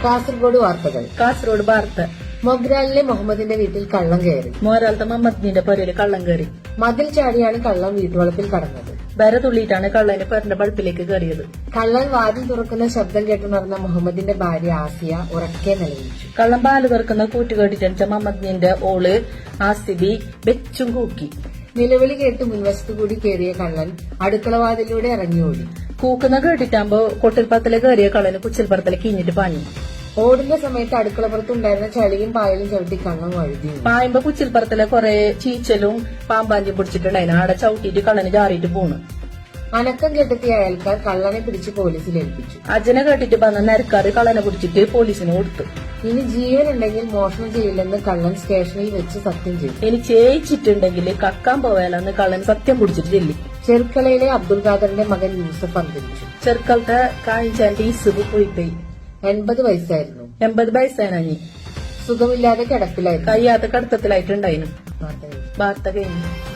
കാസർഗോഡ് വാർത്ത. മൊഗ്രാലിലെ മുഹമ്മദിന്റെ വീട്ടിൽ കള്ളം കയറി. മോരാലത്തെ മുഹമ്മദിന്റെ പുരയില് കള്ളം കയറി. മതിൽ ചാടിയാണ് കള്ളൻ വീട്ടുവളപ്പിൽ കടന്നത്. വര തുള്ളിയിട്ടാണ് കള്ളന് പേരിന്റെ ബൾപ്പിലേക്ക് കയറിയത്. കള്ളൻ വാതിൽ തുറക്കുന്ന ശബ്ദം കേട്ടുണർന്ന മുഹമ്മദിന്റെ ഭാര്യ ആസിയ ഉറക്കെ നിലവിളിച്ചു. കള്ളൻ പാല് തുറക്കുന്ന കൂട്ടുകെട്ടിച്ചണിച്ച മുഹമ്മദിന്റെ ഓള് ആസിബി വെച്ചും കൂക്കി. നിലവിളി കേട്ട് മുൻവശത്തു കൂടി കയറിയ കള്ളൻ അടുക്കളവാതിലൂടെ ഇറങ്ങിയോടി. കൂക്കുന്ന കേട്ടിട്ടാകുമ്പോ കൊട്ടിൽപ്പറത്തിലെ കയറിയ കള്ളന് കുച്ചിൽപ്പുറത്തിലെ കീഞ്ഞിട്ട് പാഞ്ഞു. ഓടുന്ന സമയത്ത് അടുക്കളപ്പുറത്തുണ്ടായിരുന്ന ചളിയും പായലും ചവിട്ടി കള്ളൻ വഴുതി. പായുമ്പോ കുച്ചിൽപ്പുറത്തിലെ കുറെ ചീച്ചലും പാമ്പാഞ്ചും പിടിച്ചിട്ടുണ്ടായിരുന്നു. ആടെ ചവിട്ടിയിട്ട് കള്ളന് ചാറിയിട്ട് പോണു. അനക്കം കെട്ടെത്തിയ അയൽക്കാർ കള്ളനെ പിടിച്ച് പോലീസിൽ ഏൽപ്പിച്ചു. അജനെ കേട്ടിട്ട് വന്ന നരക്കാർ കള്ളനെ പിടിച്ചിട്ട് പോലീസിന് കൊടുത്തു. ഇനി ജീവനുണ്ടെങ്കിൽ മോഷണം ചെയ്യില്ലെന്ന് കള്ളൻ സ്റ്റേഷനിൽ വെച്ച് സത്യം ചെയ്തു. ഇനി ചേച്ചിട്ടുണ്ടെങ്കിൽ കക്കാൻ പോയാലെന്ന് കള്ളൻ സത്യം പിടിച്ചിട്ട് ചെല്ലി. ചെർക്കളയിലെ അബ്ദുൽ ഖാദറിന്റെ മകൻ യൂസഫ് അന്തരിച്ചു. ചെറുക്കളത്തെ കാഞ്ചാന്റെ ഇസുബ് പോയി 80 വയസ്സായിരുന്നു. 80 വയസ്സായി. സുഖമില്ലാതെ കിടപ്പിലായിരുന്നു. കയ്യാത്ത കടത്തത്തിലായിട്ടുണ്ടായിരുന്നു. വാർത്ത കഴിഞ്ഞു.